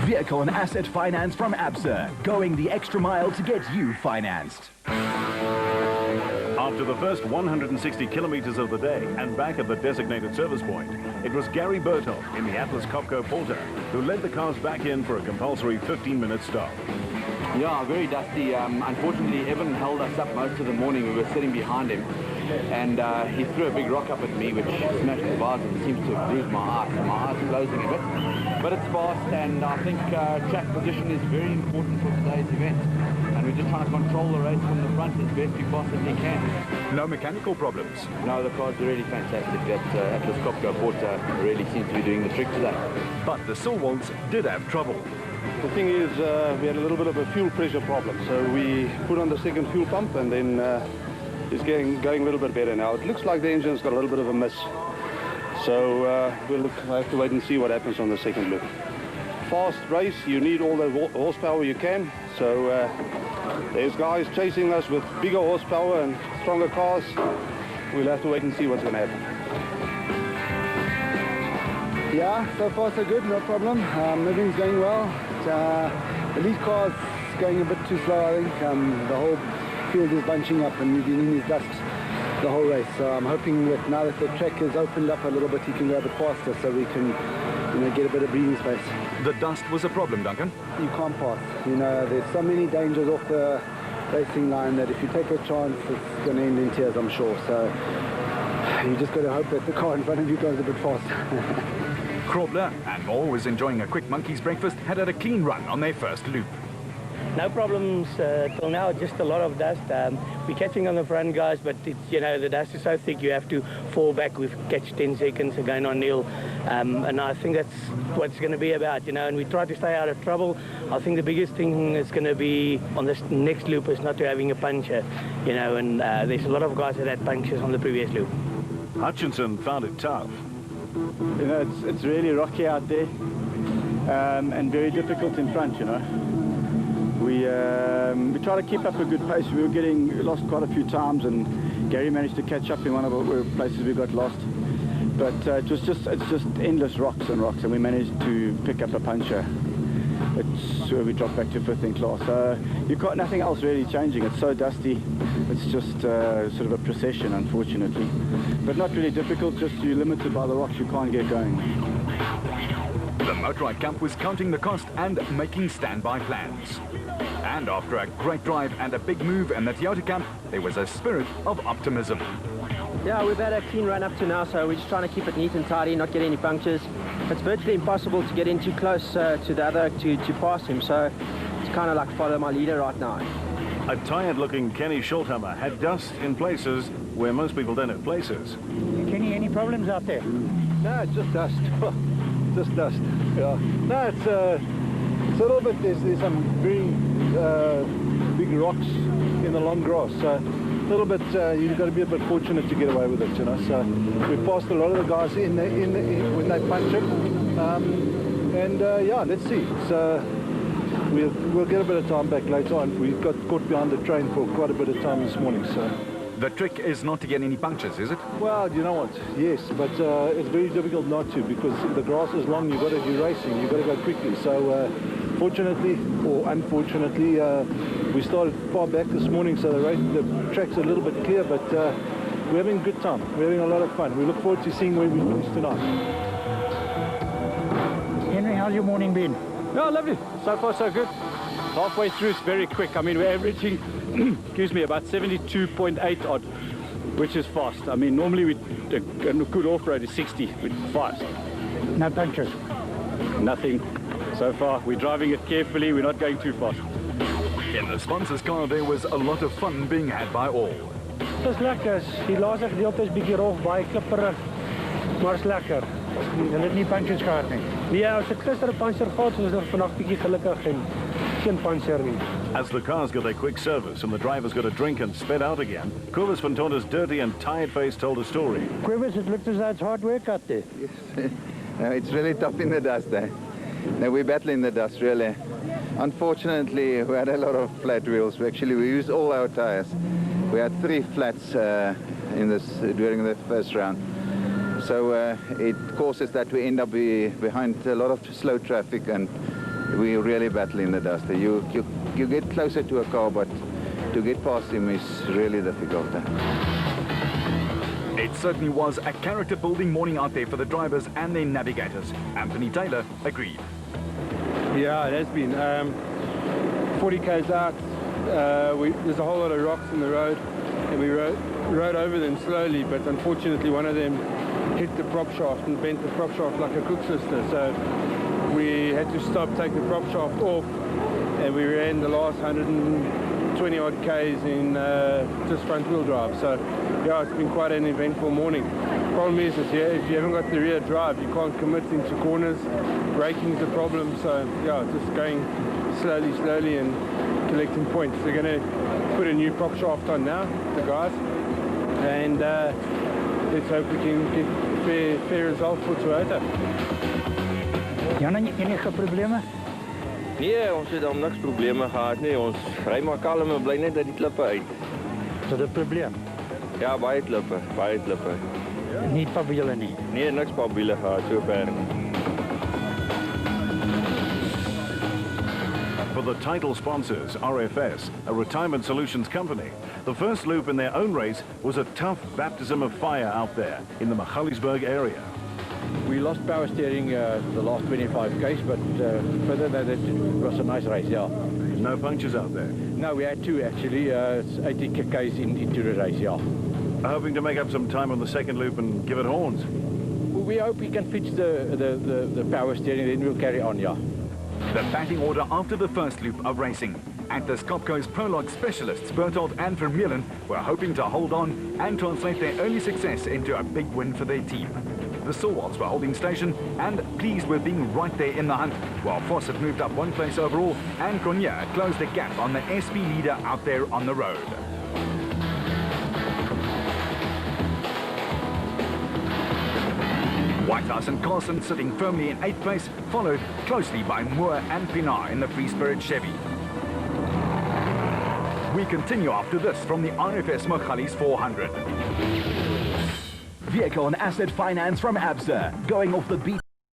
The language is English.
Vehicle and asset finance from ABSA, going the extra mile to get you financed. After the first 160 kilometers of the day and back at the designated service point, it was Gary Bertel in the Atlas Copco Porter who led the cars back in for a compulsory 15-minute stop. Yeah, very dusty. Unfortunately, Evan held us up most of the morning. We were sitting behind him, and he threw a big rock up at me, which smashed the bars and seems to have bruised my eye. So my eye's closing a bit. But it's fast, and I think track position is very important for today's event. And we're just trying to control the race from the front as best we possibly can. No mechanical problems? No, the cars are really fantastic. That Atlas Copco Porter really seems to be doing the trick today. But the Silwolds did have trouble. The thing is, we had a little bit of a fuel pressure problem, so we put on the second fuel pump, and then it's going a little bit better now. It looks like the engine's got a little bit of a miss, so we'll have to wait and see what happens on the second loop. Fast race, you need all the horsepower you can, so there's guys chasing us with bigger horsepower and stronger cars. We'll have to wait and see what's going to happen. Yeah, so far so good, no problem. Everything's going well. The lead car's going a bit too slow, I think. The whole field is bunching up and we've been in his dust the whole race. So I'm hoping that now that the track has opened up a little bit, he can go a bit faster so we can get a bit of breathing space. The dust was a problem, Duncan? You can't pass. There's so many dangers off the racing line that if you take a chance, it's going to end in tears, I'm sure. So you just got to hope that the car in front of you goes a bit faster. Krobler and Moore was enjoying a quick monkey's breakfast, had a clean run on their first loop. No problems till now, just a lot of dust. We're catching on the front, guys, but it's, the dust is so thick you have to fall back. We've catch 10 seconds again on nil, and I think that's what it's going to be about, and we try to stay out of trouble. I think the biggest thing is going to be on this next loop is not to having a puncture, and there's a lot of guys that had punctures on the previous loop. Hutchinson found it tough. It's really rocky out there, and very difficult in front, We try to keep up a good pace. We were lost quite a few times, and Gary managed to catch up in one of the places we got lost. But it's just endless rocks and rocks, and we managed to pick up a puncture. It's where we dropped back to 5th in class. You've got nothing else really changing. It's so dusty. It's just sort of a procession, unfortunately. But not really difficult, just you're limited by the rocks. You can't get going. The motorised camp was counting the cost and making standby plans. And after a great drive and a big move in the Toyota camp, there was a spirit of optimism. Yeah, we've had a clean run up to now, so we're just trying to keep it neat and tidy, not get any punctures. It's virtually impossible to get in too close to the other to pass him, so it's kind of like follow my leader right now. A tired-looking Kenny Schulthammer had dust in places where most people don't have places. Kenny, any problems out there? No, it's just dust. Just dust. Yeah. No, it's a little bit. There's some very big rocks in the long grass. So a little bit. You've got to be a bit fortunate to get away with it, So we passed a lot of the guys when they punctured. Yeah, let's see. So we'll get a bit of time back later on. We got caught behind the train for quite a bit of time this morning. So. The trick is not to get any punctures, is it? Well, you know what? Yes, but it's very difficult not to, because the grass is long. You've got to do racing. You've got to go quickly. So fortunately or unfortunately, we started far back this morning, so the track's a little bit clear, but we're having a good time. We're having a lot of fun. We look forward to seeing where we finish tonight. Henry, how's your morning been? Oh, lovely. So far, so good. Halfway through, it's very quick. I mean, we're averaging, excuse me, about 72.8 odd, which is fast. I mean, normally a good off-road is 60, with fast. No punctures? Nothing. So far, we're driving it carefully. We're not going too fast. In the sponsor's car, there was a lot of fun being had by all. Het is lekker. Die laaste gedeelte is een beetje rof, baie klipperig, maar is lekker. Hulle het nie punctures gehad nie. Nee, as ek gister 'n puncture gehad, was er vandag bietjie gelukkig en geen puncture nie. As the cars got a quick service and the drivers got a drink and sped out again, Cobus van Tonder's dirty and tired face told a story. Cobus, it looked as though it's hard work out there. Yes. No, it's really tough in the dust there. No, we're battling the dust, really. Unfortunately, we had a lot of flat wheels. We used all our tires. We had 3 flats during the first round. So it causes that we end up behind a lot of slow traffic, and we really battle in the dust. You get closer to a car, but to get past him is really difficult. It certainly was a character-building morning out there for the drivers and their navigators. Anthony Taylor agreed. Yeah, it has been. 40 k's out, there's a whole lot of rocks in the road, and we rode over them slowly, but unfortunately one of them hit the prop shaft and bent the prop shaft like a cook sister. So we had to stop, take the prop shaft off, and we ran the last 120 odd k's in just front wheel drive. So yeah, it's been quite an eventful morning. Problem is if you haven't got the rear drive, you can't commit into corners. Braking is a problem. So yeah, just going slowly and collecting points. They're going to put a new prop shaft on now, the guys, and let's hope we can get a fair result for Toyota. Jan, enige problemen? Nee, ons het niks probleme gehad nie. Ons ry maar kalm en bly net uit die klippe uit. Is dat 'n probleem? Ja, baie klippe, baie klippe. Nie pabiele nie. Nee, niks pabiele gehad sover nie. For the title sponsors, RFS, a retirement solutions company, the first loop in their own race was a tough baptism of fire out there in the Magalies area. We lost power steering the last 25 k's, but further than that, it was a nice race, yeah. No punctures out there? No, we had two actually. It's 80 k's into the race, yeah. Hoping to make up some time on the second loop and give it horns? We hope we can fix the power steering, then we'll carry on, yeah. The batting order after the first loop of racing. Atlas Copco's prologue specialists Bertolt and Vermeulen were hoping to hold on and translate their early success into a big win for their team. The Stalwarts were holding station and pleased with being right there in the hunt, while Fawcett moved up one place overall and Cronje closed the gap on the SP leader out there on the road. Whitehouse and Carlson sitting firmly in 8th place, followed closely by Moore and Pinar in the Free Spirit Chevy. We continue after this from the RFS Magalies 400. Vehicle and asset finance from ABSA, going off the beat.